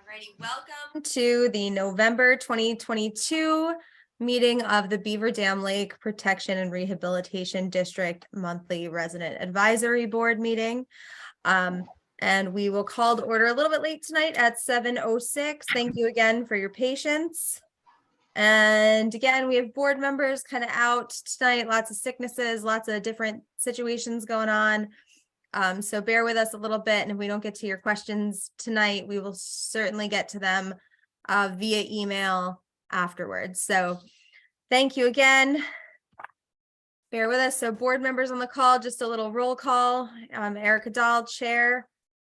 Alrighty, welcome to the November 2022 meeting of the Beaver Dam Lake Protection and Rehabilitation District Monthly Resident Advisory Board meeting. And we will call to order a little bit late tonight at 7:06. Thank you again for your patience. And again, we have board members kind of out tonight, lots of sicknesses, lots of different situations going on. So bear with us a little bit, and if we don't get to your questions tonight, we will certainly get to them via email afterwards. So thank you again. Bear with us. So board members on the call, just a little roll call. Erica Dahl, Chair.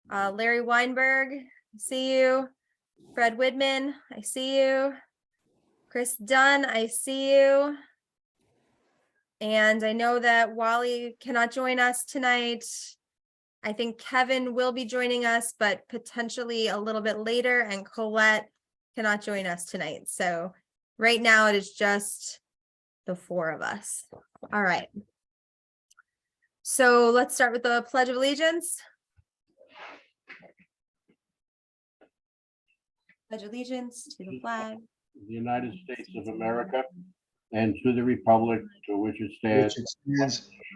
Larry Weinberg, I see you. Fred Widman, I see you. Chris Dunn, I see you. And I know that Wally cannot join us tonight. I think Kevin will be joining us, but potentially a little bit later, and Colette cannot join us tonight. So right now it is just the four of us. All right. So let's start with the Pledge of Allegiance. Pledge allegiance to the flag. The United States of America and to the republic to which it stands,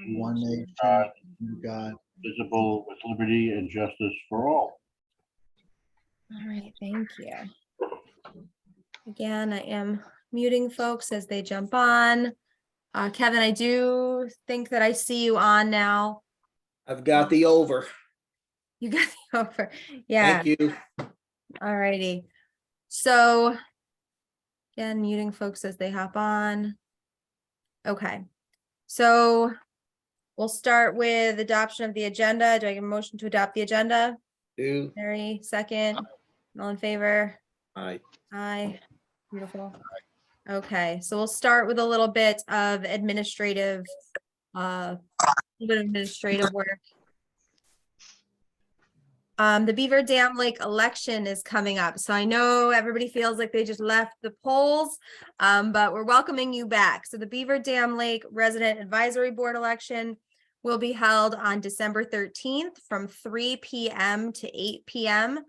one nation, God, under God. visible with liberty and justice for all. All right, thank you. Again, I am muting folks as they jump on. Kevin, I do think that I see you on now. I've got the over. You got the over. Yeah. Thank you. All righty. So again, muting folks as they hop on. Okay. So we'll start with adoption of the agenda. Do I get a motion to adopt the agenda? Mary, second. All in favor? Aye. Aye. Beautiful. Okay, so we'll start with a little bit of administrative work. The Beaver Dam Lake election is coming up. So I know everybody feels like they just left the polls, but we're welcoming you back. So the Beaver Dam Lake Resident Advisory Board election will be held on December 13th from 3 p.m. to 8 p.m.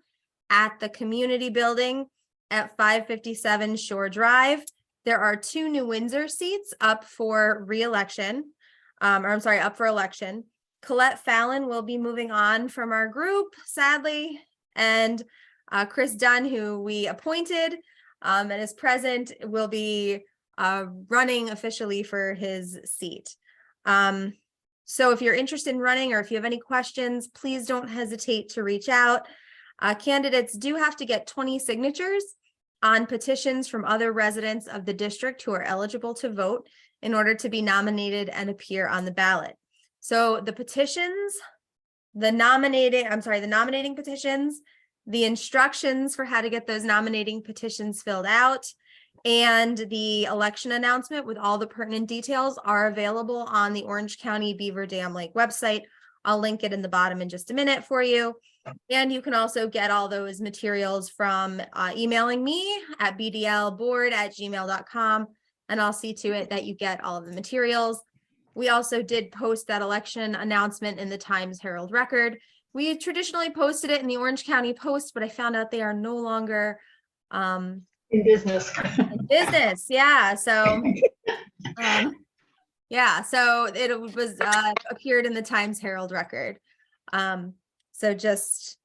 at the community building at 557 Shore Drive. There are 2 New Windsor seats up for re-election, up for election. Colette Fallon will be moving on from our group, sadly, and Chris Dunn, who we appointed and is present, will be running officially for his seat. So if you're interested in running, or if you have any questions, please don't hesitate to reach out. Candidates do have to get 20 signatures on petitions from other residents of the district who are eligible to vote in order to be nominated and appear on the ballot. So the petitions, the nominating petitions, the instructions for how to get those nominating petitions filled out, and the election announcement with all the pertinent details are available on the Orange County Beaver Dam Lake website. I'll link it in the bottom in just a minute for you. And you can also get all those materials from emailing me at bdlboard@gmail.com, and I'll see to it that you get all of the materials. We also did post that election announcement in the Times Herald Record. We traditionally posted it in the Orange County Post, but I found out they are no longer in business. Yeah. So so it was appeared in the Times Herald Record. So just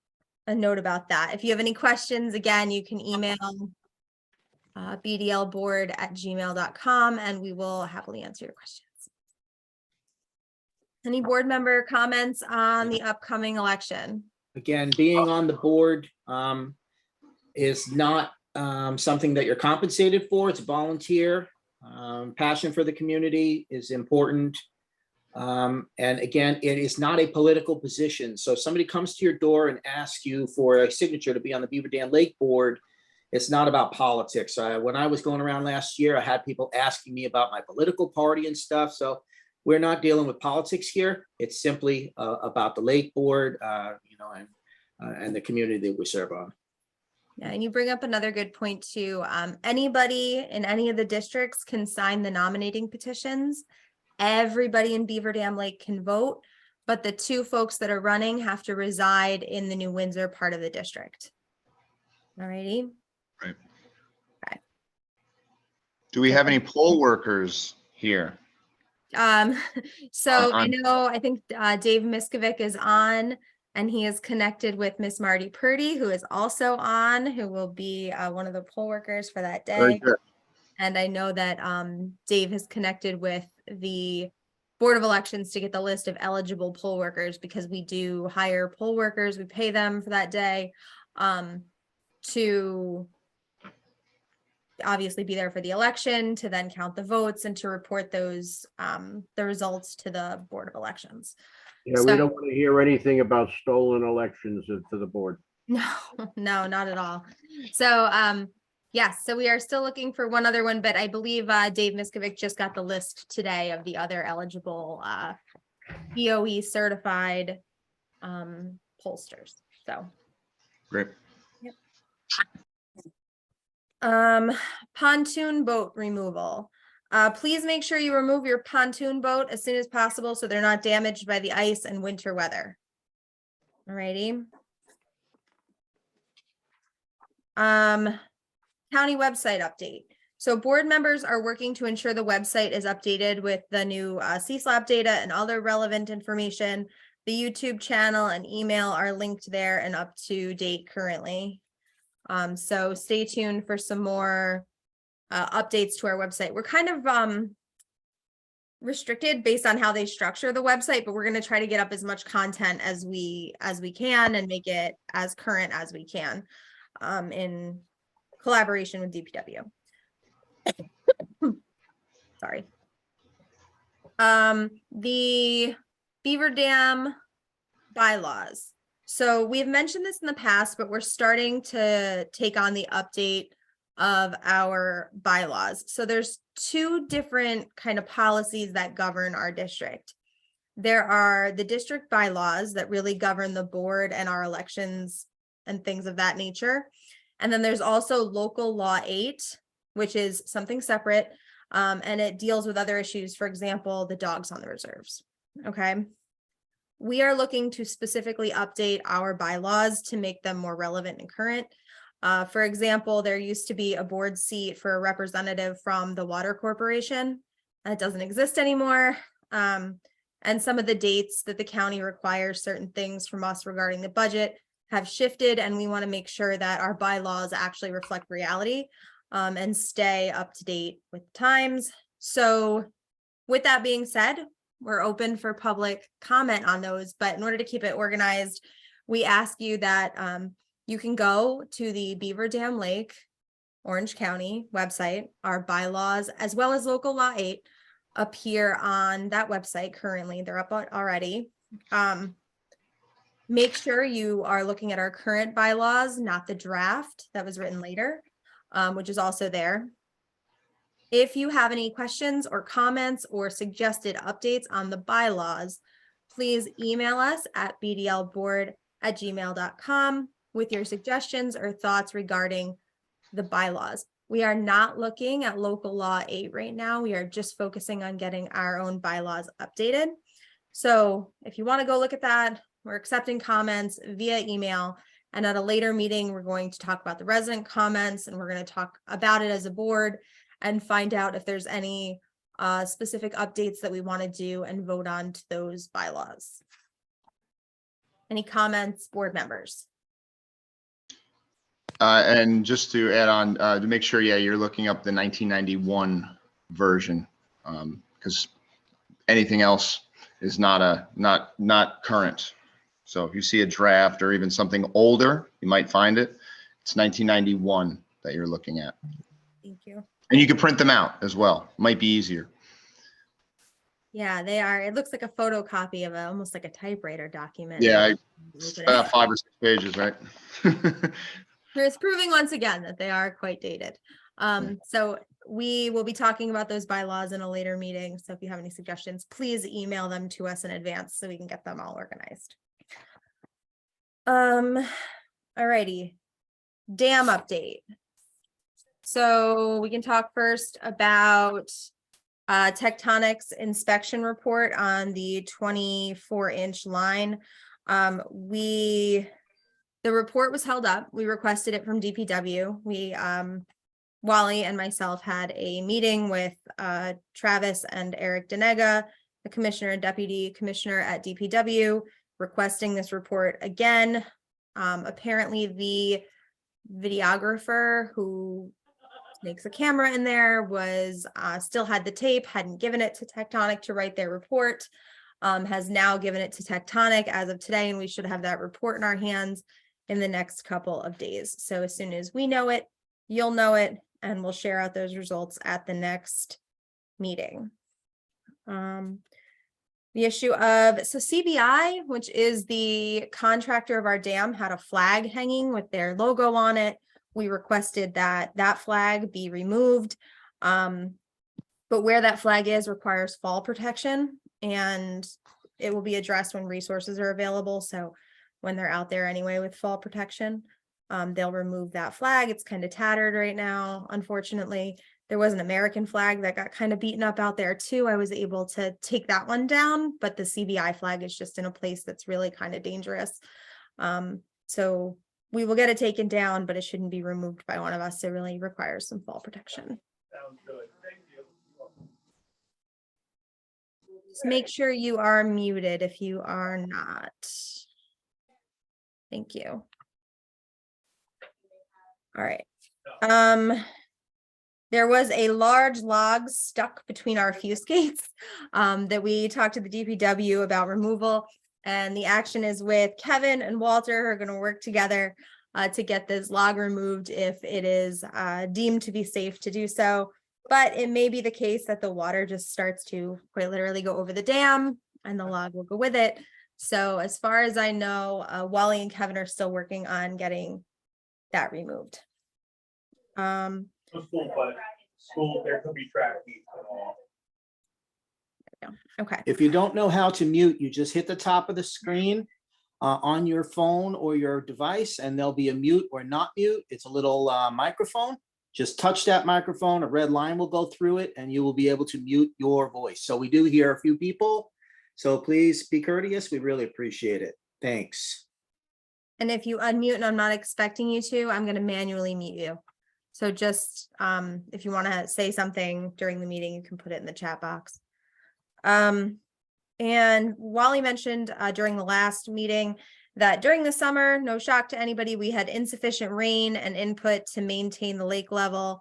a note about that. If you have any questions, again, you can email bdlboard@gmail.com, and we will happily answer your questions. Any board member comments on the upcoming election? Again, being on the board is not something that you're compensated for. It's volunteer. Passion for the community is important. And again, it is not a political position. So if somebody comes to your door and asks you for a signature to be on the Beaver Dam Lake board, it's not about politics. When I was going around last year, I had people asking me about my political party and stuff. So we're not dealing with politics here. It's simply about the lake board, and the community that we serve on. Yeah, and you bring up another good point too. Anybody in any of the districts can sign the nominating petitions. Everybody in Beaver Dam Lake can vote, but the 2 folks that are running have to reside in the New Windsor part of the district. Alrighty. Do we have any poll workers here? So I On- know, I think Dave Miskovic is on, and he is connected with Miss Marty Purdy, who is also on, who will be one of the poll workers for that Very day. good. And I know that Dave has connected with the Board of Elections to get the list of eligible poll workers, because we do hire poll workers, we pay them for that day to obviously be there for the election, to then count the votes and to report those the results to the Board of Elections. Yeah, we don't want to hear anything about stolen elections to the board. No, no, not at all. So yes, so we are still looking for one other one, but I believe Dave Miskovic just got the list today of the other eligible BOE certified pollsters. So Great. pontoon boat removal. Please make sure you remove your pontoon boat as soon as possible so they're not damaged by the ice and winter weather. Alrighty. County website update. So board members are working to ensure the website is updated with the new CSLAP data and other relevant information. The YouTube channel and email are linked there and up to date currently. So stay tuned for some more updates to our website. We're kind of restricted based on how they structure the website, but we're going to try to get up as much content as we can and make it as current as we can in collaboration with DPW. Sorry. The Beaver Dam bylaws. So we've mentioned this in the past, but we're starting to take on the update of our bylaws. So there's two different kind of policies that govern our district. There are the district bylaws that really govern the board and our elections and things of that nature. And then there's also local law 8, which is something separate. And it deals with other issues, for example, the dogs on the reserves. Okay. We are looking to specifically update our bylaws to make them more relevant and current. For example, there used to be a board seat for a representative from the Water Corporation. That doesn't exist anymore. And some of the dates that the county requires certain things from us regarding the budget have shifted, and we want to make sure that our bylaws actually reflect reality and stay up to date with times. So with that being said, we're open for public comment on those, but in order to keep it organized, we ask you that you can go to the Beaver Dam Lake, Orange County website. Our bylaws, as well as local law 8, appear on that website currently. They're up already. Make sure you are looking at our current bylaws, not the draft that was written later, which is also there. If you have any questions or comments or suggested updates on the bylaws, please email us at bdlboard@gmail.com with your suggestions or thoughts regarding the bylaws. We are not looking at local law 8 right now. We are just focusing on getting our own bylaws updated. So if you want to go look at that, we're accepting comments via email. And at a later meeting, we're going to talk about the resident comments, and we're going to talk about it as a board and find out if there's any specific updates that we want to do and vote on to those bylaws. Any comments, board members? And just to add on, to make sure, yeah, you're looking up the 1991 version, because anything else is not current. So if you see a draft or even something older, you might find it. It's 1991 that you're looking at. Thank you. And you can print them out as well. Might be easier. Yeah, they are. It looks like a photocopy of almost like a typewriter document. Yeah, it's about 5 or 6 pages, right? It's proving once again that they are quite dated. So we will be talking about those bylaws in a later meeting. So if you have any suggestions, please email them to us in advance so we can get them all organized. Alrighty, dam update. So we can talk first about Tectonics inspection report on the 24-inch line. The The report was held up. We requested it from DPW. Wally and myself had a meeting with Travis and Eric Denega, the commissioner and deputy commissioner at DPW, requesting this report again. Apparently the videographer who makes a camera in there was still had the tape, hadn't given it to Tectonic to write their report, has now given it to Tectonic as of today, and we should have that report in our hands in the next couple of days. So as soon as we know it, you'll know it, and we'll share out those results at the next meeting. The issue of, so CBI, which is the contractor of our dam, had a flag hanging with their logo on it. We requested that that flag be removed. But where that flag is requires fall protection, and it will be addressed when resources are available. So when they're out there anyway with fall protection, they'll remove that flag. It's kind of tattered right now, unfortunately. There was an American flag that got kind of beaten up out there too. I was able to take that one down, but the CBI flag is just in a place that's really kind of dangerous. So we will get it taken down, but it shouldn't be removed by one of us. It really requires some fall protection. Sounds good. Thank you. Just make sure you are muted if you are not. Thank you. All right. There was a large log stuck between our fuse gates that we talked to the DPW about removal, and the action is with Kevin and Walter, who are going to work together to get this log removed if it is deemed to be safe to do so. But it may be the case that the water just starts to quite literally go over the dam and the log will go with it. So as far as I know, Wally and Kevin are still working on getting that removed. No school, but school, there could be track meets and all. Okay. If you don't know how to mute, you just hit the top of the screen on your phone or your device, and there'll be a mute or not mute. It's a little microphone. Just touch that microphone, a red line will go through it, and you will be able to mute your voice. So we do hear a few people, so please be courteous. We really appreciate it. Thanks. And if you unmute and I'm not expecting you to, I'm going to manually mute you. So just if you want to say something during the meeting, you can put it in the chat box. And Wally mentioned during the last meeting that during the summer, no shock to anybody, we had insufficient rain and input to maintain the lake level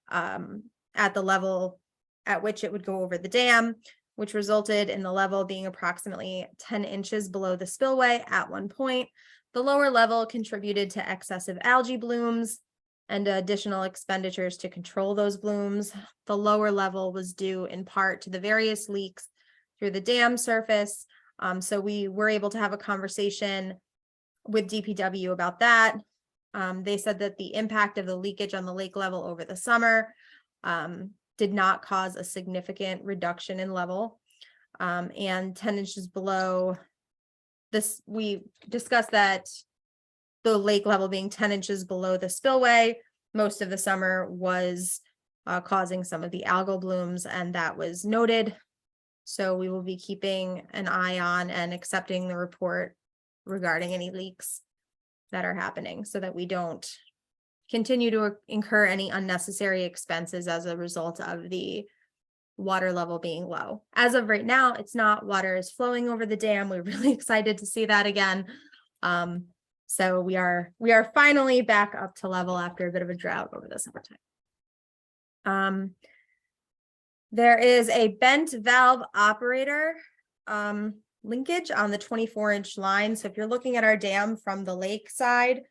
at the level at which it would go over the dam, which resulted in the level being approximately 10 inches below the spillway at one point. The lower level contributed to excessive algae blooms and additional expenditures to control those blooms. The lower level was due in part to the various leaks through the dam surface. So we were able to have a conversation with DPW about that. They said that the impact of the leakage on the lake level over the summer did not cause a significant reduction in level. And 10 inches below this, we discussed that the lake level being 10 inches below the spillway most of the summer was causing some of the algal blooms, and that was noted. So we will be keeping an eye on and accepting the report regarding any leaks that are happening so that we don't continue to incur any unnecessary expenses as a result of the water level being low. As of right now, it's not. Water is flowing over the dam. We're really excited to see that again. So we are finally back up to level after a bit of a drought over the summertime. There is a bent valve operator linkage on the 24-inch line. So if you're looking at our dam from the lake side,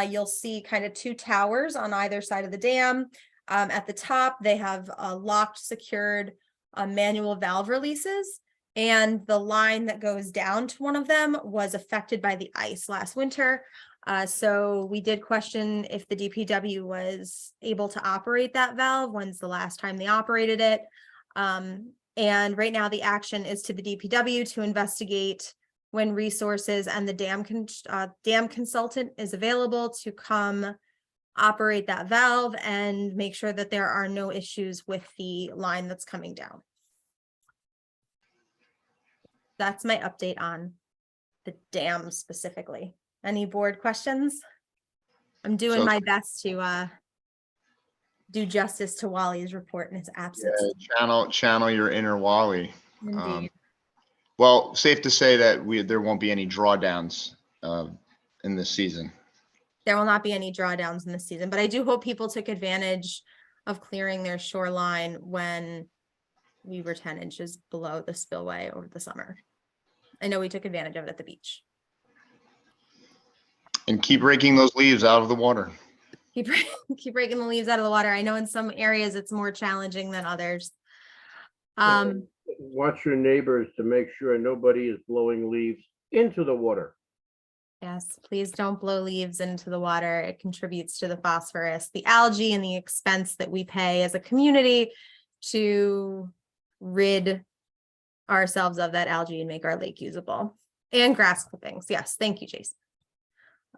you'll see kind of two towers on either side of the dam. At the top, they have locked, secured manual valve releases, and the line that goes down to one of them was affected by the ice last winter. So we did question if the DPW was able to operate that valve. When's the last time they operated it? And right now the action is to the DPW to investigate when resources and the dam consultant is available to come operate that valve and make sure that there are no issues with the line that's coming down. That's my update on the dam specifically. Any board questions? I'm doing So- my best to do justice to Wally's report in its absence. Channel your inner Wally. Indeed. Well, safe to say that there won't be any drawdowns in this season. There will not be any drawdowns in this season, but I do hope people took advantage of clearing their shoreline when we were 10 inches below the spillway over the summer. I know we took advantage of it at the beach. And keep raking those leaves out of the water. Keep keep raking the leaves out of the water. I know in some areas it's more challenging than others. Watch your neighbors to make sure nobody is blowing leaves into the water. Yes, please don't blow leaves into the water. It contributes to the phosphorus, the algae, and the expense that we pay as a community to rid ourselves of that algae and make our lake usable. And grass clippings. Yes, thank you, Jason.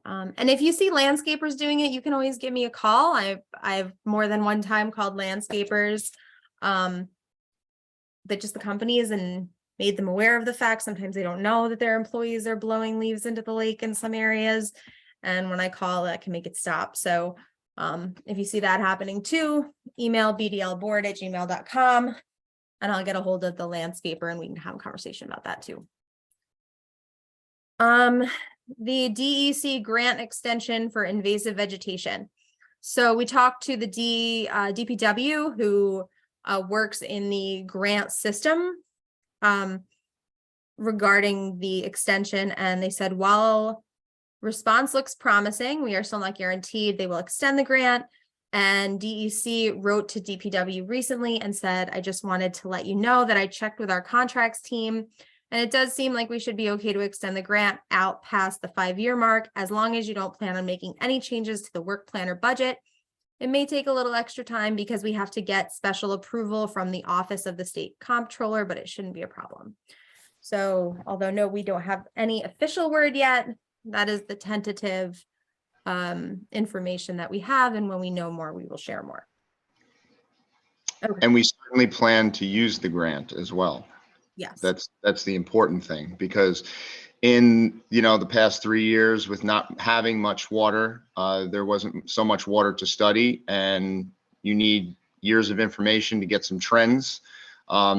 And if you see landscapers doing it, you can always give me a call. I've more than one time called landscapers that just the companies and made them aware of the fact. Sometimes they don't know that their employees are blowing leaves into the lake in some areas. And when I call, that can make it stop. So if you see that happening too, email bdlboard@gmail.com and I'll get a hold of the landscaper and we can have a conversation about that too. The DEC grant extension for invasive vegetation. So we talked to the DPW who works in the grant system regarding the extension, and they said while response looks promising, we are still not guaranteed they will extend the grant. And DEC wrote to DPW recently and said, I just wanted to let you know that I checked with our contracts team, and it does seem like we should be okay to extend the grant out past the 5-year mark, as long as you don't plan on making any changes to the work plan or budget. It may take a little extra time because we have to get special approval from the Office of the State Comptroller, but it shouldn't be a problem. So although no, we don't have any official word yet, that is the tentative information that we have. And when we know more, we will share more. Okay. And we certainly plan to use the grant as well. Yes. That's the important thing, because in the past 3 years with not having much water, there wasn't so much water to study, and you need years of information to get some trends.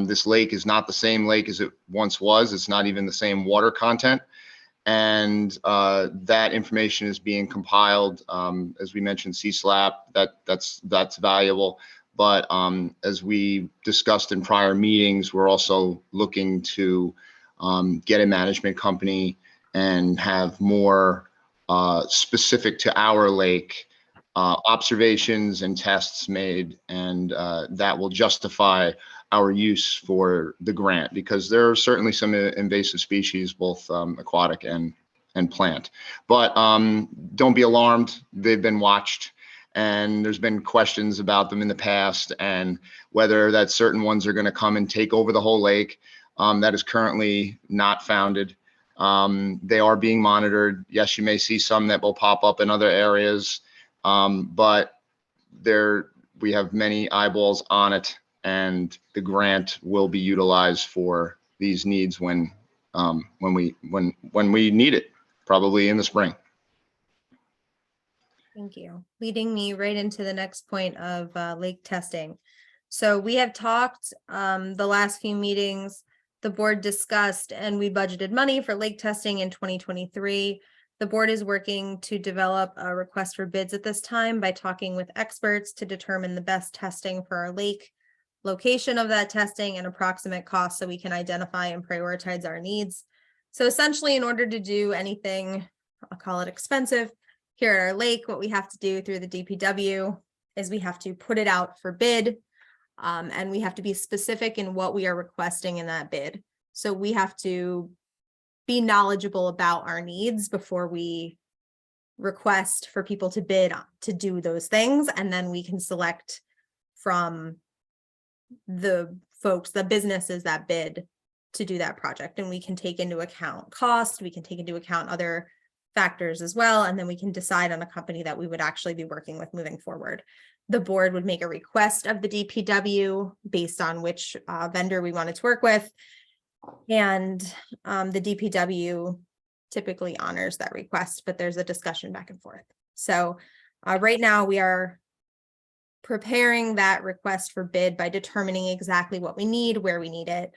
This lake is not the same lake as it once was. It's not even the same water content. And that information is being compiled. As we mentioned, CSLAP, that's valuable. But as we discussed in prior meetings, we're also looking to get a management company and have more specific to our lake observations and tests made, and that will justify our use for the grant, because there are certainly some invasive species, both aquatic and plant. But don't be alarmed, they've been watched. And there's been questions about them in the past and whether that certain ones are going to come and take over the whole lake. That is currently not founded. They are being monitored. Yes, you may see some that will pop up in other areas, but we have many eyeballs on it, and the grant will be utilized for these needs when we need it, probably in the spring. Thank you. Leading me right into the next point of lake testing. So we have talked the last few meetings, the board discussed, and we budgeted money for lake testing in 2023. The board is working to develop a request for bids at this time by talking with experts to determine the best testing for our lake, location of that testing, and approximate cost so we can identify and prioritize our needs. So essentially, in order to do anything, I'll call it expensive, here at our lake, what we have to do through the DPW is we have to put it out for bid, and we have to be specific in what we are requesting in that bid. So we have to be knowledgeable about our needs before we request for people to bid to do those things, and then we can select from the folks, the businesses that bid to do that project, and we can take into account cost, we can take into account other factors as well, and then we can decide on a company that we would actually be working with moving forward. The board would make a request of the DPW based on which vendor we wanted to work with, and the DPW typically honors that request, but there's a discussion back and forth. So right now we are preparing that request for bid by determining exactly what we need, where we need it,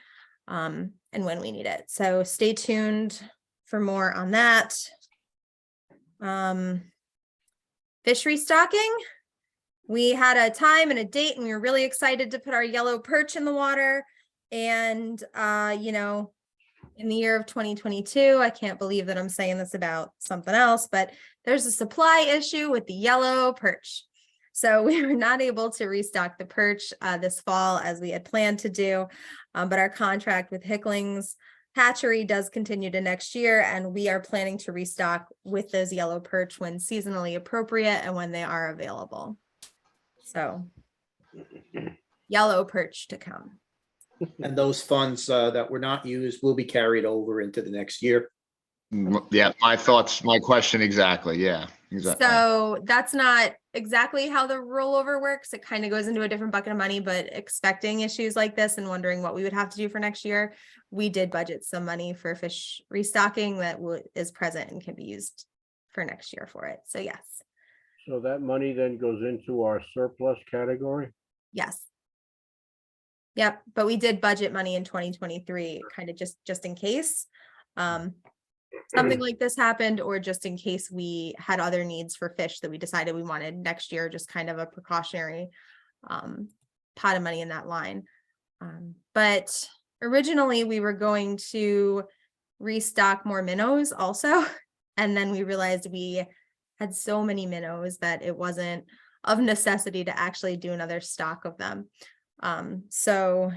and when we need it. So stay tuned for more on that. Fish restocking. We had a time and a date and we were really excited to put our yellow perch in the water. And, you know, in the year of 2022, I can't believe that I'm saying this about something else, but there's a supply issue with the yellow perch. So we were not able to restock the perch this fall as we had planned to do, but our contract with Hicklings Hatchery does continue to next year, and we are planning to restock with those yellow perch when seasonally appropriate and when they are available. So yellow perch to come. And those funds that were not used will be carried over into the next year. Yeah, my thoughts, my question exactly. Yeah, exactly. So that's not exactly how the rollover works. It kind of goes into a different bucket of money, but expecting issues like this and wondering what we would have to do for next year, we did budget some money for fish restocking that is present and can be used for next year for it. So yes, So that money then goes into our surplus category? yes. Yep, but we did budget money in 2023, kind of just in case. Something like this happened, or just in case we had other needs for fish that we decided we wanted next year, just kind of a precautionary pot of money in that line. But originally we were going to restock more minnows also, and then we realized we had so many minnows that it wasn't of necessity to actually do another stock of them. So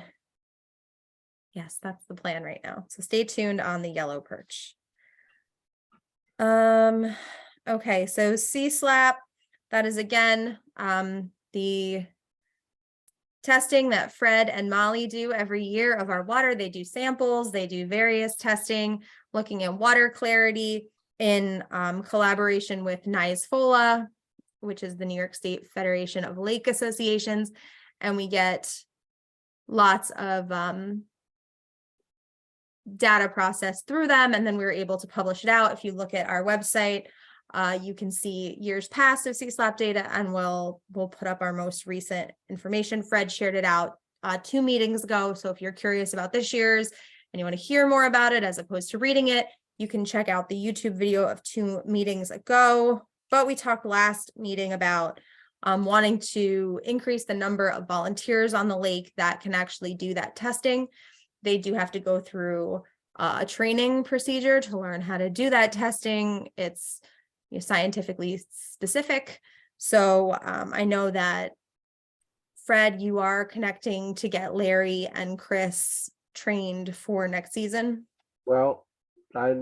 yes, that's the plan right now. So stay tuned on the yellow perch. Okay, so CSLAP, that is again, the testing that Fred and Molly do every year of our water. They do samples, they do various testing, looking at water clarity in collaboration with NYSFOLA, which is the New York State Federation of Lake Associations. And we get lots of data processed through them, and then we were able to publish it out. If you look at our website, you can see years past of CSLAP data, and we'll put up our most recent information. Fred shared it out 2 meetings ago. So if you're curious about this year's and you want to hear more about it as opposed to reading it, you can check out the YouTube video of 2 meetings ago. But we talked last meeting about wanting to increase the number of volunteers on the lake that can actually do that testing. They do have to go through a training procedure to learn how to do that testing. It's scientifically specific. So I know that Fred, you are connecting to get Larry and Chris trained for next season. Well, I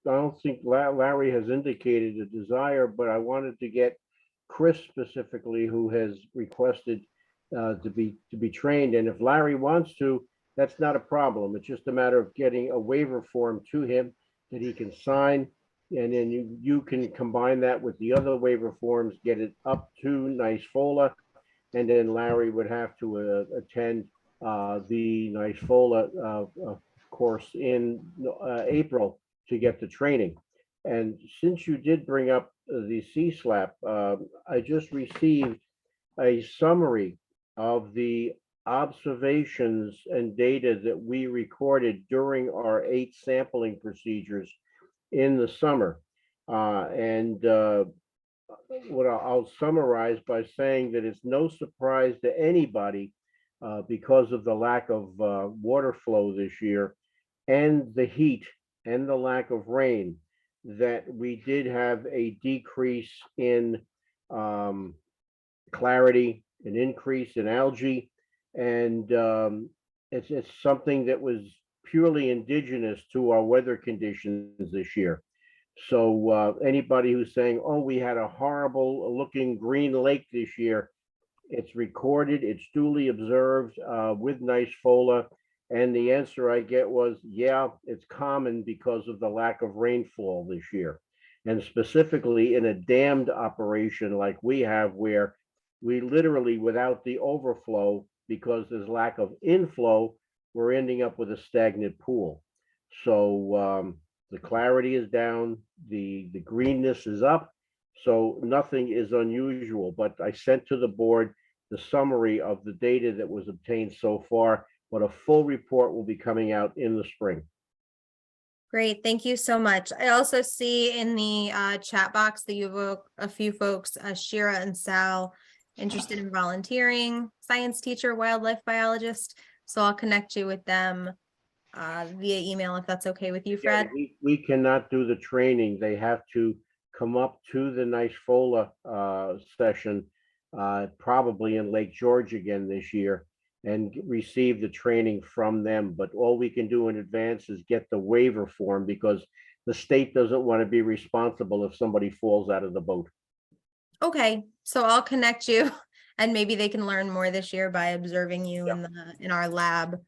don't think Larry has indicated a desire, but I wanted to get Chris specifically, who has requested to be trained. And if Larry wants to, that's not a problem. It's just a matter of getting a waiver form to him that he can sign. And then you can combine that with the other waiver forms, get it up to NYSFOLA. And then Larry would have to attend the NYSFOLA course in April to get the training. And since you did bring up the CSLAP, I just received a summary of the observations and data that we recorded during our 8 sampling procedures in the summer. What I'll summarize by saying that it's no surprise to anybody because of the lack of water flow this year and the heat and the lack of rain, that we did have a decrease in clarity, an increase in algae, and it's something that was purely indigenous to our weather conditions this year. So anybody who's saying, oh, we had a horrible looking green lake this year, it's recorded, it's duly observed with NYSFOLA. And the answer I get was, yeah, it's common because of the lack of rainfall this year. And specifically in a dammed operation like we have, where we literally, without the overflow, because there's lack of inflow, we're ending up with a stagnant pool. So The clarity is down, the greenness is up, so nothing is unusual. But I sent to the board the summary of the data that was obtained so far, but a full report will be coming out in the spring. Great, thank you so much. I also see in the chat box that you have a few folks, Shira and Sal, interested in volunteering, science teacher, wildlife biologist. So I'll connect you with them via email if that's okay with you, Yeah, Fred. we cannot do the training. They have to come up to the NYFOLA session, probably in Lake George again this year, and receive the training from them. But all we can do in advance is get the waiver form, because the state doesn't want to be responsible if somebody falls out of the boat. Okay, so I'll connect you and maybe they can learn more this year by observing you Yep. in our lab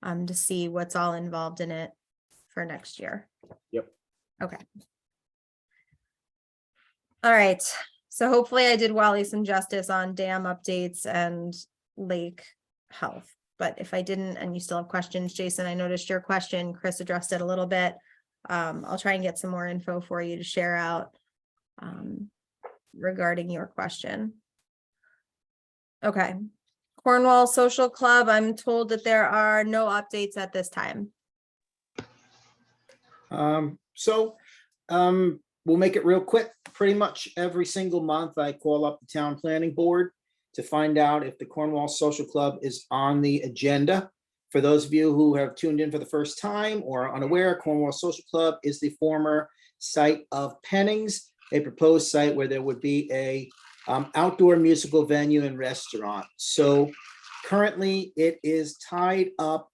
to see what's all involved in it for next year. Yep. Okay. All right, so hopefully I did Wally some justice on dam updates and lake health. But if I didn't and you still have questions, Jason, I noticed your question, Chris addressed it a little bit. I'll try and get some more info for you to share out regarding your question. Okay, Cornwall Social Club, I'm told that there are no updates at this time. We'll make it real quick. Pretty much every single month, I call up the town planning board to find out if the Cornwall Social Club is on the agenda. For those of you who have tuned in for the first time or are unaware, Cornwall Social Club is the former site of Pennings, a proposed site where there would be a outdoor musical venue and restaurant. So currently it is tied up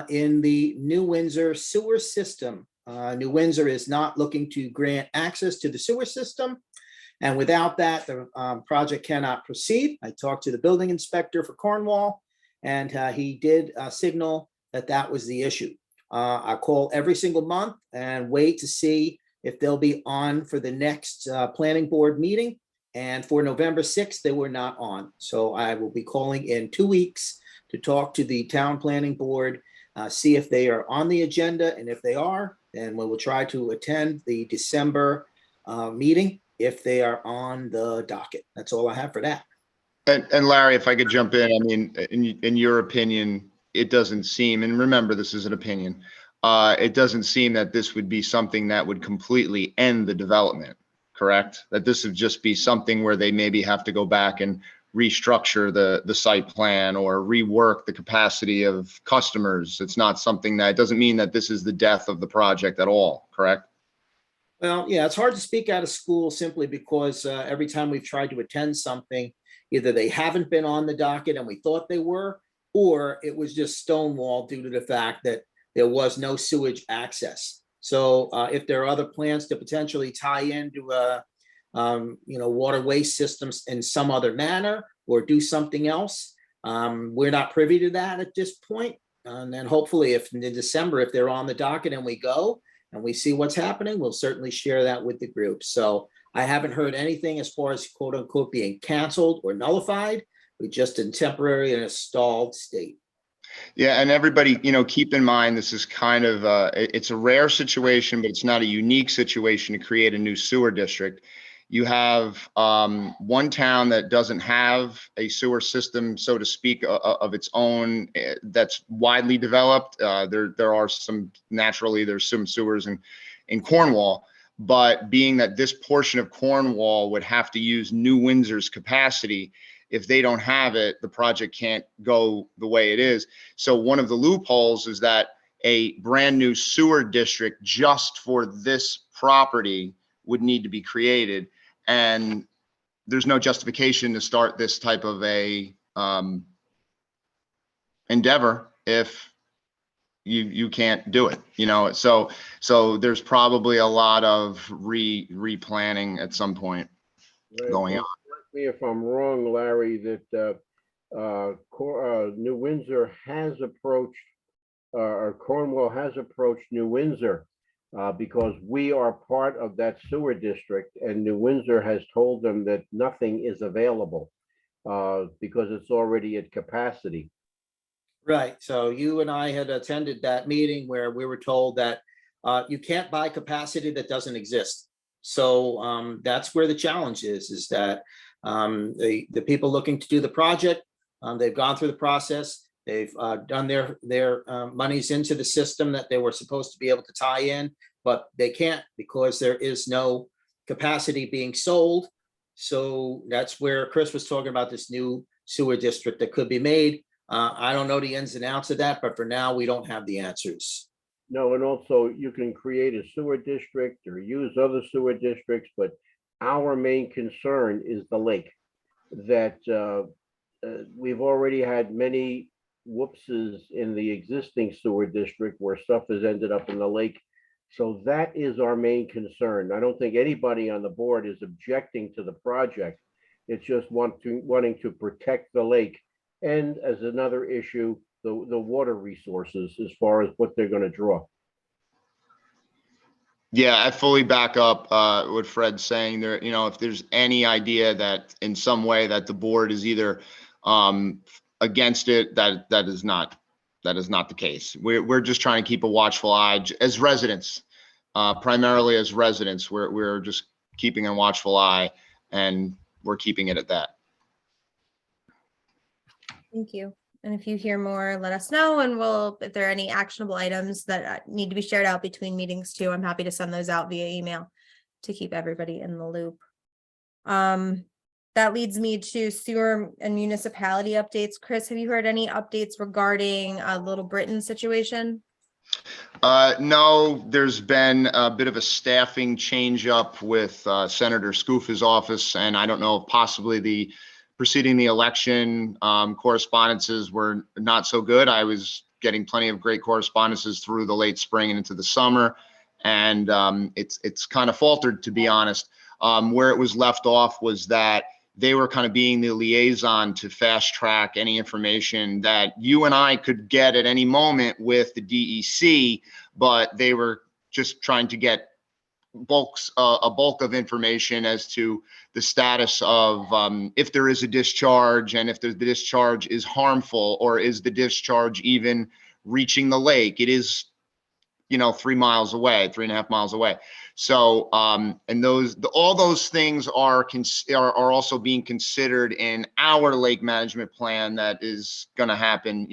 in the New Windsor sewer system. New Windsor is not looking to grant access to the sewer system. And without that, the project cannot proceed. I talked to the building inspector for Cornwall, and he did signal that that was the issue. I call every single month and wait to see if they'll be on for the next planning board meeting. And for November 6th, they were not on. So I will be calling in 2 weeks to talk to the town planning board, see if they are on the agenda. And if they are, then we will try to attend the December meeting if they are on the docket. That's all I have for that. And Larry, if I could jump in, I mean, in your opinion, it doesn't seem, and remember, this is an opinion, it doesn't seem that this would be something that would completely end the development, correct? That this would just be something where they maybe have to go back and restructure the site plan or rework the capacity of customers. It's not something that, it doesn't mean that this is the death of the project at all, correct? Well, yeah, it's hard to speak out of school simply because every time we've tried to attend something, either they haven't been on the docket and we thought they were, or it was just stonewalled due to the fact that there was no sewage access. So if there are other plans to potentially tie into water waste systems in some other manner or do something else, we're not privy to that at this point. And then hopefully if in December, if they're on the docket and we go and we see what's happening, we'll certainly share that with the group. So I haven't heard anything as far as quote unquote being canceled or nullified. We're just in temporary in a stalled state. Yeah, and everybody, keep in mind, this is kind of, it's a rare situation, but it's not a unique situation to create a new sewer district. You have one town that doesn't have a sewer system, so to speak, of its own that's widely developed. There are some, naturally, there's some sewers in Cornwall, but being that this portion of Cornwall would have to use New Windsor's capacity, if they don't have it, the project can't go the way it is. So one of the loopholes is that a brand new sewer district just for this property would need to be created. And there's no justification to start this type of a endeavor if you can't do it, so there's probably a lot of replanning at some point going on. Correct me if I'm wrong, Larry, that New Windsor has approached, or Cornwall has approached New Windsor because we are part of that sewer district, and New Windsor has told them that nothing is available because it's already at capacity. Right. So you and I had attended that meeting where we were told that You can't buy capacity that doesn't exist. So that's where the challenge is that the people looking to do the project, they've gone through the process. They've done their monies into the system that they were supposed to be able to tie in, but they can't because there is no capacity being sold. So that's where Chris was talking about this new sewer district that could be made. I don't know the ins and outs of that, but for now, we don't have the answers. No, and also you can create a sewer district or use other sewer districts, but our main concern is the lake. That we've already had many whoopses in the existing sewer district where stuff has ended up in the lake. So that is our main concern. I don't think anybody on the board is objecting to the project. It's just wanting to protect the lake. And as another issue, the water resources as far as what they're going to draw. Yeah, I fully back up what Fred's saying there. You know, if there's any idea that in some way that the board is either against it, that is not the case. We're just trying to keep a watchful eye as residents, primarily as residents. We're just keeping a watchful eye, and we're keeping it at that. Thank you. And if you hear more, let us know, and if there are any actionable items that need to be shared out between meetings too, I'm happy to send those out via email to keep everybody in the loop. That leads me to sewer and municipality updates. Chris, have you heard any updates regarding Little Britain situation? No, there's been a bit of a staffing change up with Senator Scoofa's office, and I don't know if possibly the preceding the election correspondences were not so good. I was getting plenty of great correspondences through the late spring and into the summer, and it's kind of faltered, to be honest. Where it was left off was that they were kind of being the liaison to fast track any information that you and I could get at any moment with the DEC, but they were just trying to get a bulk of information as to the status of if there is a discharge, and if the discharge is harmful, or is the discharge even reaching the lake. It is, 3.5 miles away. So, and all those things are also being considered in our lake management plan that is going to happen,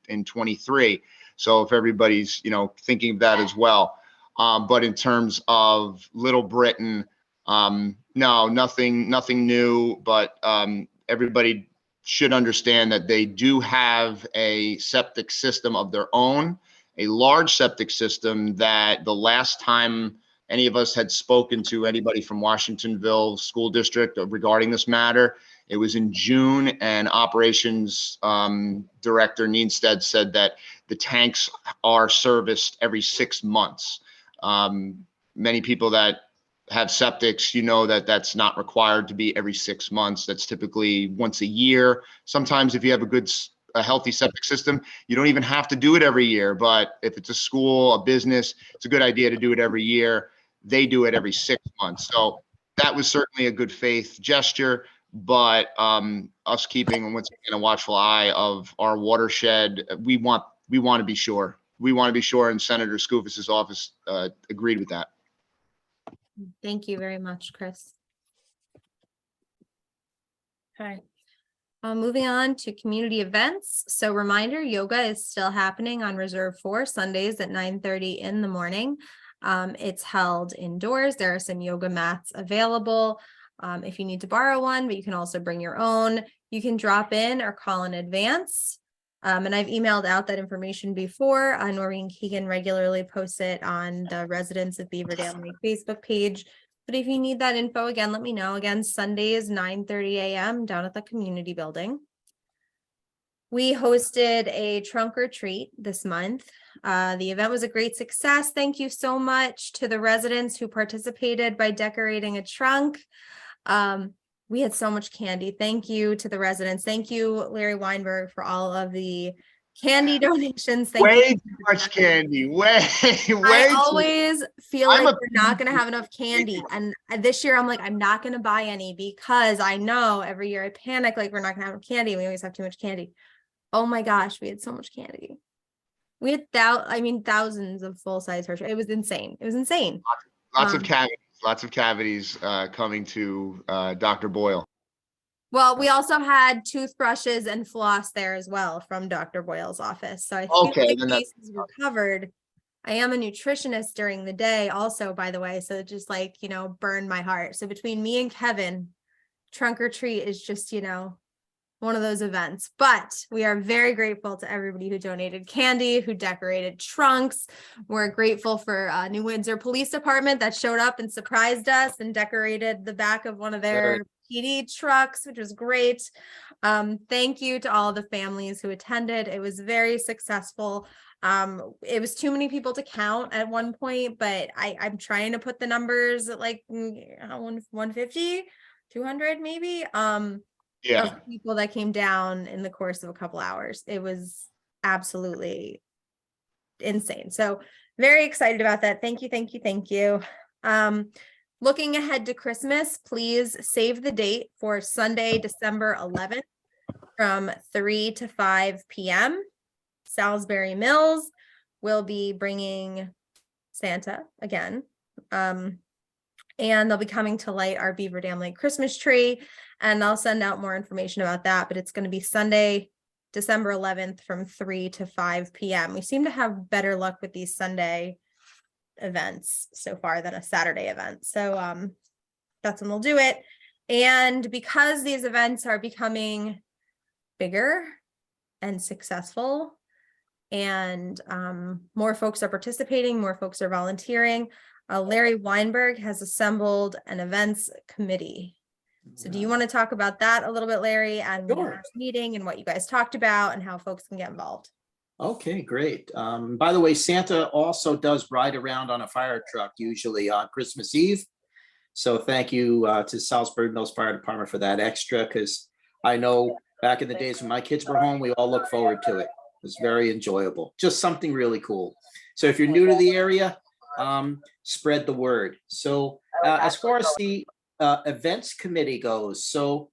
in 23. So if everybody's, thinking of that as well. But in terms of Little Britain, no, nothing new, but everybody should understand that they do have a septic system of their own, a large septic system that the last time any of us had spoken to anybody from Washingtonville School District regarding this matter, it was in June, and Operations Director Nienstead said that the tanks are serviced every 6 months. Many people that have septics, that that's not required to be every 6 months. That's typically once a year. Sometimes if you have a healthy septic system, you don't even have to do it every year. But if it's a school, a business, it's a good idea to do it every year. They do it every 6 months. So that was certainly a good faith gesture, but us keeping once again a watchful eye of our watershed, we want to be sure. We want to be sure, and Senator Scoofa's office agreed with that. Thank you very much, Chris. Okay. Moving on to community events. So reminder, yoga is still happening on Reserve 4 Sundays at 9:30 in the morning. It's held indoors. There are some yoga mats available if you need to borrow one, but you can also bring your own. You can drop in or call in advance. And I've emailed out that information before. Noreen Keegan regularly posts it on the Residents of Beaver Dam Lake Facebook page. But if you need that info, again, let me know. Again, Sundays, 9:30 a.m. down at the community building. We hosted a trunk or treat this month. The event was a great success. Thank you so much to the residents who participated by decorating a trunk. We had so much candy. Thank you to the residents. Thank you, Larry Weinberg, for all of the candy donations. Thank Way you. too much candy. Way I always feel I'm like a- we're not going to have enough candy. And this year I'm like, I'm not going to buy any because I know every year I panic like we're not going to have enough candy. We always have too much candy. Oh my gosh, we had so much candy. We had thousands of full-size horse. It was insane. It was insane. Lots of Um, cavities, coming to Dr. Boyle. Well, we also had toothbrushes and floss there as well from Dr. Boyle's office. So I think Okay, the then that's- bases were covered. I am a nutritionist during the day also, by the way, so it just like, burned my heart. So between me and Kevin, trunk or treat is just, one of those events. But we are very grateful to everybody who donated candy, who decorated trunks. We're grateful for New Windsor Police Department that showed up and surprised us and decorated the back of one of their PD trucks, which was great. Thank you to all the families who attended. It was very successful. It was too many people to count at one point, but I'm trying to put the numbers at like 150, 200 maybe. Yeah, Of people that came down in the course of a couple hours. It was absolutely insane. So very excited about that. Thank you, thank you, thank you. Looking ahead to Christmas, please save the date for Sunday, December 11th from 3 to 5 p.m. Salisbury Mills will be bringing Santa again. And they'll be coming to light our Beaver Dam Lake Christmas tree. And I'll send out more information about that, but it's going to be Sunday, December 11th from 3 to 5 p.m. We seem to have better luck with these Sunday events so far than a Saturday event. So that's when we'll do it. And because these events are becoming bigger and successful, and more folks are participating, more folks are volunteering, Larry Weinberg has assembled an events committee. So do you want to talk about that a little bit, Larry, and Sure. your meeting and what you guys talked about and how folks can get involved? Okay, great. By the way, Santa also does ride around on a fire truck, usually on Christmas Eve. So thank you to Salisbury Mills Fire Department for that extra, because I know back in the days when my kids were home, we all look forward to it. It was very enjoyable, just something really cool. So if you're new to the area, spread the word. So as far as the events committee goes, so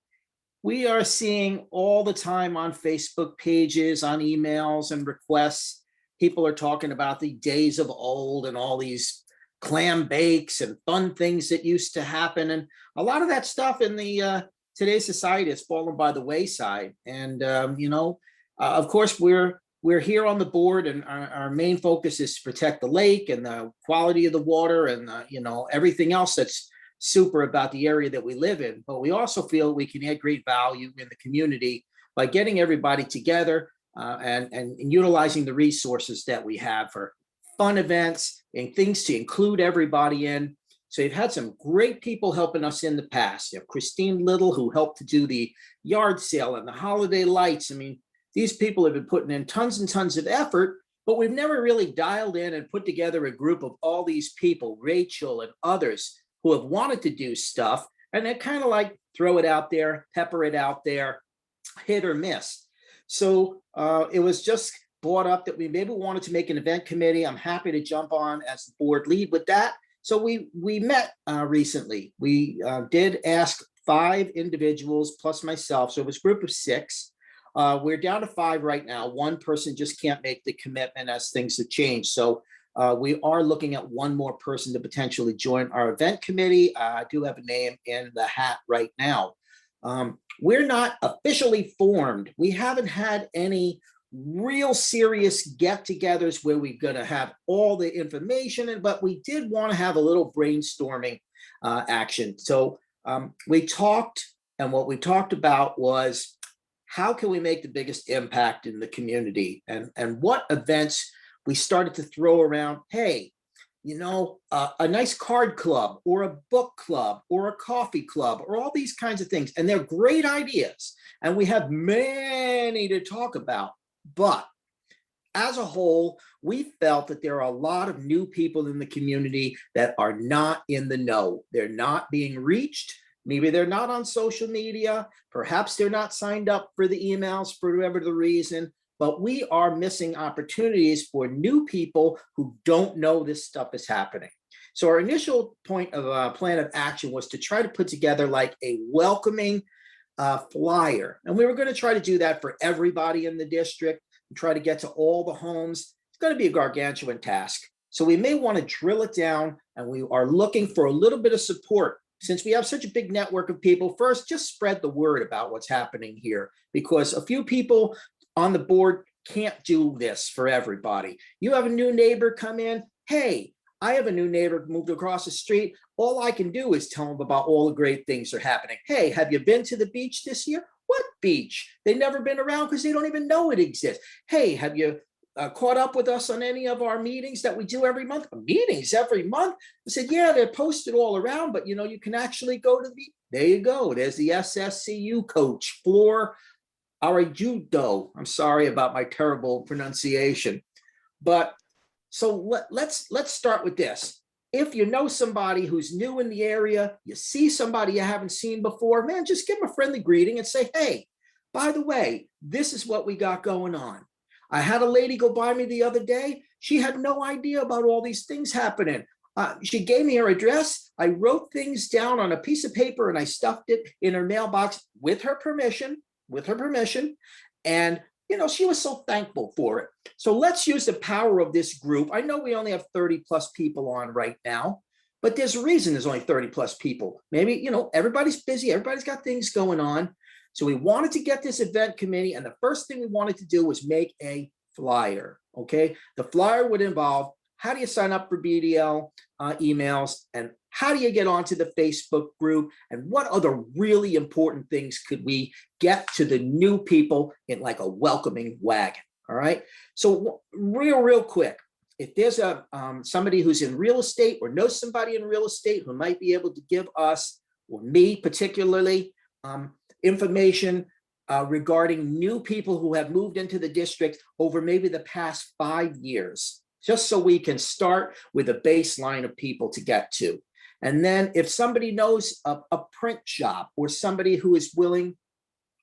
we are seeing all the time on Facebook pages, on emails and requests, people are talking about the days of old and all these clam bakes and fun things that used to happen. And a lot of that stuff in the today's society has fallen by the wayside. And, of course, we're here on the board, and our main focus is to protect the lake and the quality of the water and, everything else that's super about the area that we live in. But we also feel we can add great value in the community by getting everybody together and utilizing the resources that we have for fun events and things to include everybody in. So you've had some great people helping us in the past. You have Christine Little, who helped to do the yard sale and the holiday lights. I mean, these people have been putting in tons and tons of effort, but we've never really dialed in and put together a group of all these people, Rachel and others, who have wanted to do stuff, and they kind of like throw it out there, pepper it out there, hit or miss. So it was just brought up that we maybe wanted to make an event committee. I'm happy to jump on as the board lead with that. So we met recently. We did ask 5 individuals plus myself. So it was a group of 6. We're down to 5 right now. One person just can't make the commitment as things have changed. So we are looking at one more person to potentially join our event committee. I do have a name in the hat right now. We're not officially formed. We haven't had any real serious get-togethers where we're going to have all the information, but we did want to have a little brainstorming action. So we talked, and what we talked about was how can we make the biggest impact in the community, and what events we started to throw around. Hey, a nice card club or a book club or a coffee club or all these kinds of things. And they're great ideas. And we have many to talk about. But as a whole, we felt that there are a lot of new people in the community that are not in the know. They're not being reached. Maybe they're not on social media. Perhaps they're not signed up for the emails for whatever the reason. But we are missing opportunities for new people who don't know this stuff is happening. So our initial point of plan of action was to try to put together like a welcoming flyer. And we were going to try to do that for everybody in the district and try to get to all the homes. it's going to be a gargantuan task. So we may want to drill it down, and we are looking for a little bit of support. Since we have such a big network of people, first, just spread the word about what's happening here, because a few people on the board can't do this for everybody. You have a new neighbor come in. Hey, I have a new neighbor moved across the street. All I can do is tell them about all the great things that are happening. Hey, have you been to the beach this year? What beach? They've never been around because they don't even know it exists. Hey, have you caught up with us on any of our meetings that we do every month? Meetings every month? I said, yeah, they're posted all around, but you can actually go to the beach. There you go. There's the SSCU coach, Flor Arajudo. I'm sorry about my terrible pronunciation. But so let's start with this. If you know somebody who's new in the area, you see somebody you haven't seen before, man, just give them a friendly greeting and say, hey, by the way, this is what we got going on. I had a lady go by me the other day. She had no idea about all these things happening. She gave me her address. I wrote things down on a piece of paper and I stuffed it in her mailbox with her permission. And she was so thankful for it. So let's use the power of this group. I know we only have 30 plus people on right now, but there's a reason there's only 30 plus people. Maybe, everybody's busy. Everybody's got things going on. So we wanted to get this event committee. And the first thing we wanted to do was make a flyer. Okay. The flyer would involve, how do you sign up for BDL emails, and how do you get onto the Facebook group, and what other really important things could we get to the new people in like a welcoming wagon? All right. So real quick, if there's somebody who's in real estate or knows somebody in real estate who might be able to give us, or me particularly, information regarding new people who have moved into the district over maybe the past 5 years, just so we can start with a baseline of people to get to. And then if somebody knows a print shop or somebody who is willing,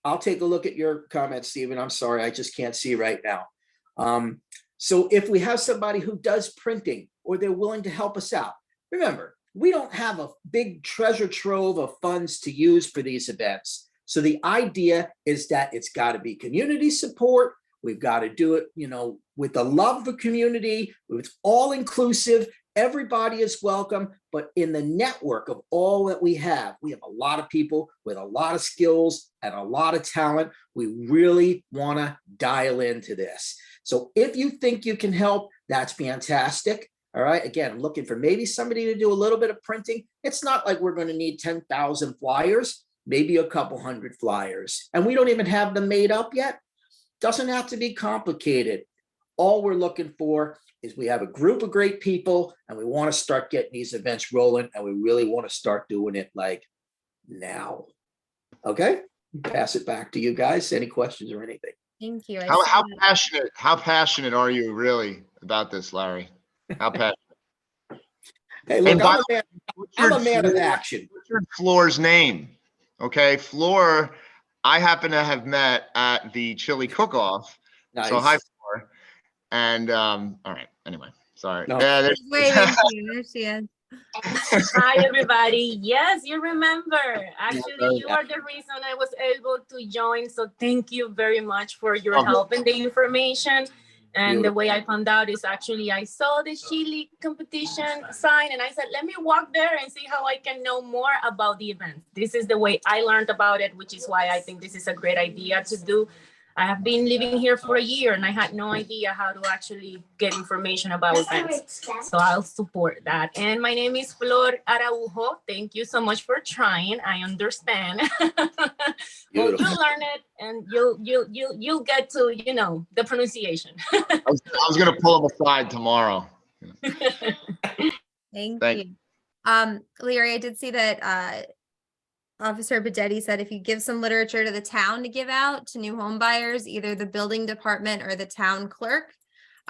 I'll take a look at your comment, Stephen. I'm sorry, I just can't see right now. So if we have somebody who does printing or they're willing to help us out, remember, we don't have a big treasure trove of funds to use for these events. So the idea is that it's got to be community support. We've got to do it, with the love of the community. It's all inclusive. Everybody is welcome, but in the network of all that we have a lot of people with a lot of skills and a lot of talent. We really want to dial into this. So if you think you can help, that's fantastic. All right. Again, I'm looking for maybe somebody to do a little bit of printing. It's not like we're going to need 10,000 flyers, maybe a couple hundred flyers, and we don't even have them made up yet. Doesn't have to be complicated. All we're looking for is we have a group of great people and we want to start getting these events rolling, and we really want to start doing it like now. Okay, pass it back to you guys. Any questions or anything? Thank you. How passionate are you really about this, Larry? How passionate? Hey, look, by I'm a man of action. Richard Flor's name. Okay, Flor, I happen to have met at the chili cook-off. Nice. So hi, Flor. And all right. Anyway, sorry. No. Waving to you. There she is. Hi, everybody. Yes, you remember. Actually, you are the reason I was able to join. So thank you very much for your help and the information. And the way I found out is actually I saw the chili competition sign and I said, let me walk there and see how I can know more about the event. This is the way I learned about it, which is why I think this is a great idea to do. I have been living here for a year and I had no idea how to actually get information about events. So I'll support that. And my name is Flor Araujo. Thank you so much for trying. I understand. Well, you'll learn it and you'll get to, the pronunciation. I was going to pull him aside tomorrow. Thank Thank you. Larry, I did see that Officer Bedetti said if you give some literature to the town to give out to new home buyers, either the building department or the town clerk,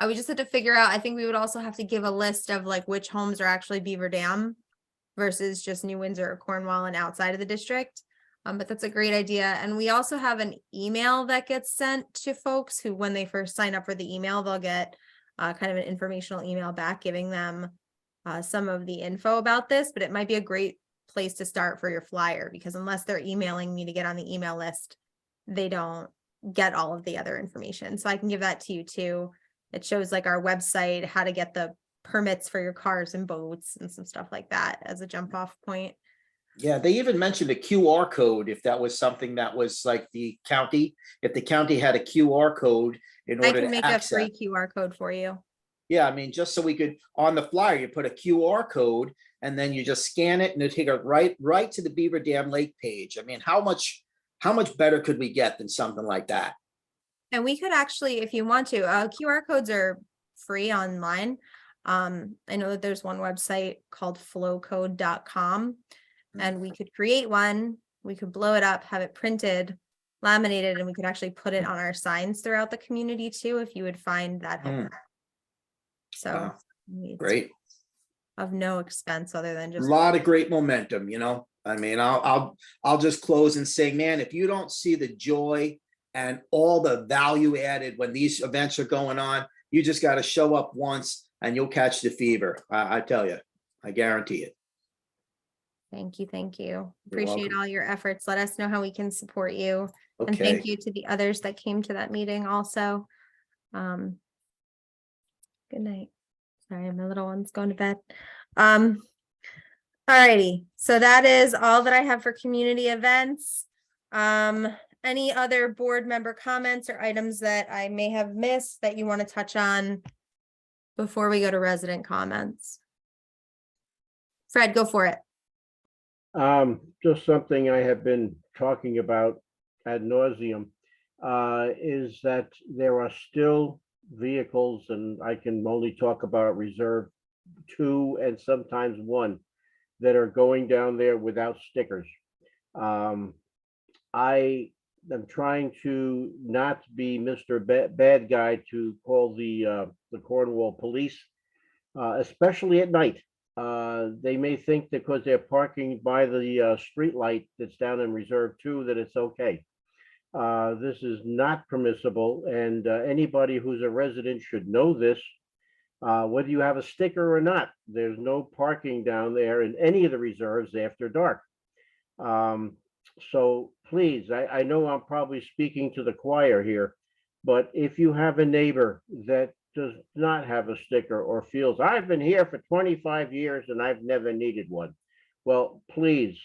we just had to figure out, I think we would also have to give a list of like which homes are actually Beaver Dam versus just New Windsor or Cornwall and outside of the district. But that's a great idea. And we also have an email that gets sent to folks who, when they first sign up for the email, they'll get kind of an informational email back giving them some of the info about this, but it might be a great place to start for your flyer, because unless they're emailing me to get on the email list, they don't get all of the other information. So I can give that to you too. it shows like our website, how to get the permits for your cars and boats and some stuff like that as a jump off point. Yeah, they even mentioned a QR code if that was something that was like the county, if the county had a QR code in I order can to make a access. free QR code for you. Yeah, I mean, just so we could, on the flyer, you put a QR code and then you just scan it and it'll take it right to the Beaver Dam Lake page. I mean, how much better could we get than something like that? And we could actually, if you want to, QR codes are free online. I know that there's one website called flowcode.com, and we could create one. We could blow it up, have it printed, laminated, and we could actually put it on our signs throughout the community too, if you would find that helpful. So Wow. it's Great. of no expense other than A just lot of great momentum, you know? I mean, I'll just close and say, man, if you don't see the joy and all the value added when these events are going on, you just got to show up once and you'll catch the fever. I tell you, I guarantee it. Thank you. Thank you. You're Appreciate welcome. all your efforts. Let us know how we can support you. And Okay. thank you to the others that came to that meeting also. Good night. Sorry, my little one's going to bed. Alrighty, so that is all that I have for community events. Any other board member comments or items that I may have missed that you want to touch on before we go to resident comments? Fred, go for it. Just something I have been talking about ad nauseum, is that there are still vehicles, and I can only talk about Reserve 2 and sometimes 1, that are going down there without stickers. I am trying to not be Mr. Bad Guy to call the Cornwall police, especially at night. They may think that because they're parking by the street light that's down in Reserve 2 that it's okay. This is not permissible, and anybody who's a resident should know this. Whether you have a sticker or not, there's no parking down there in any of the reserves after dark. So please, I know I'm probably speaking to the choir here, but if you have a neighbor that does not have a sticker or feels, I've been here for 25 years and I've never needed one, well, please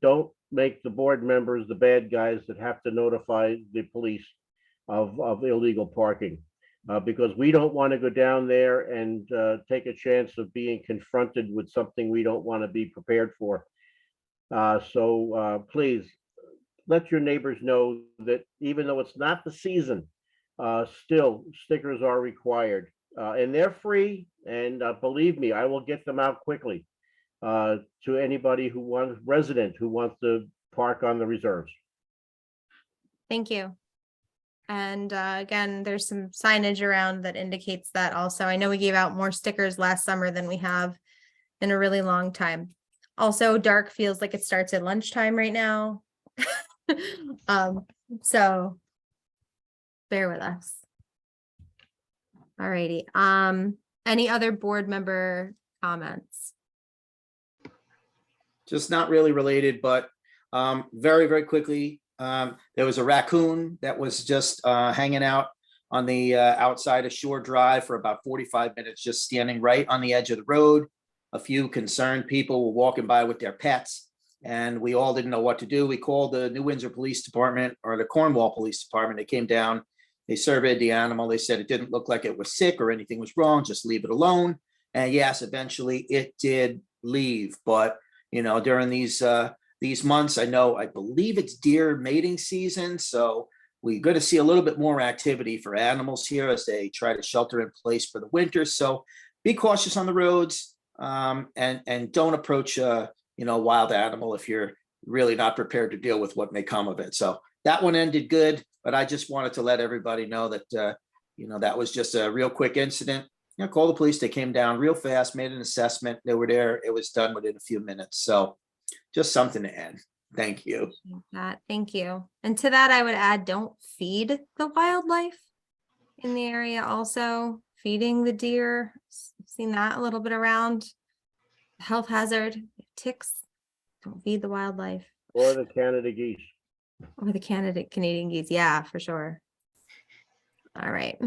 don't make the board members the bad guys that have to notify the police of illegal parking. Because we don't want to go down there and take a chance of being confronted with something we don't want to be prepared for. So please let your neighbors know that even though it's not the season, still stickers are required, and they're free. And believe me, I will get them out quickly to anybody who wants, resident who wants to park on the reserves. Thank you. And again, there's some signage around that indicates that also. I know we gave out more stickers last summer than we have in a really long time. Also, dark feels like it starts at lunchtime right now. So bear with us. Alrighty. Any other board member comments? Just not really related, but very, very quickly, there was a raccoon that was just hanging out on the outside of Shore Drive for about 45 minutes, just standing right on the edge of the road. A few concerned people were walking by with their pets, and we all didn't know what to do. We called the New Windsor Police Department or the Cornwall Police Department. They came down, they surveyed the animal. They said it didn't look like it was sick or anything was wrong, just leave it alone. And yes, eventually it did leave. But, you know, during these months, I believe it's deer mating season. So we're going to see a little bit more activity for animals here as they try to shelter in place for the winter. So be cautious on the roads, and don't approach a wild animal if you're really not prepared to deal with what may come of it. So that one ended good, but I just wanted to let everybody know that that was just a real quick incident. Call the police. They came down real fast, made an assessment. They were there. It was done within a few minutes. So just something to add. Thank you. Thank you. And to that, I would add, don't feed the wildlife in the area. Also, feeding the deer. Seen that a little bit around. Health hazard, ticks. Don't feed the wildlife. Or the Canada geese. Or the Canadian geese. Yeah, for sure. All right.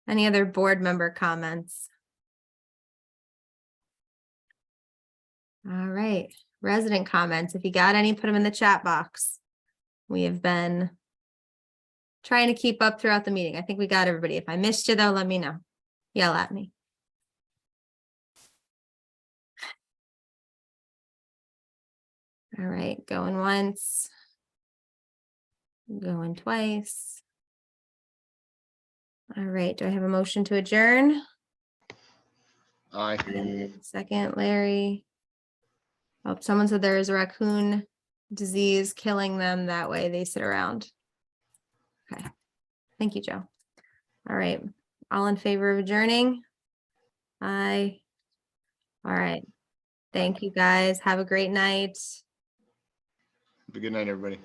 Any other board member comments? All right, resident comments. If you got any, put them in the chat box. We have been trying to keep up throughout the meeting. I think we got everybody. If I missed you though, let me know. Yell at me. All right, going once. Going twice. All right, do I have a motion to adjourn? Aye. Second, Larry. Oh, someone said there is a raccoon disease killing them that way. They sit around. Okay. Thank you, Joe. All right. All in favor of adjourning? Aye. All right. Thank you, guys. Have a great night. Have a good night, everybody.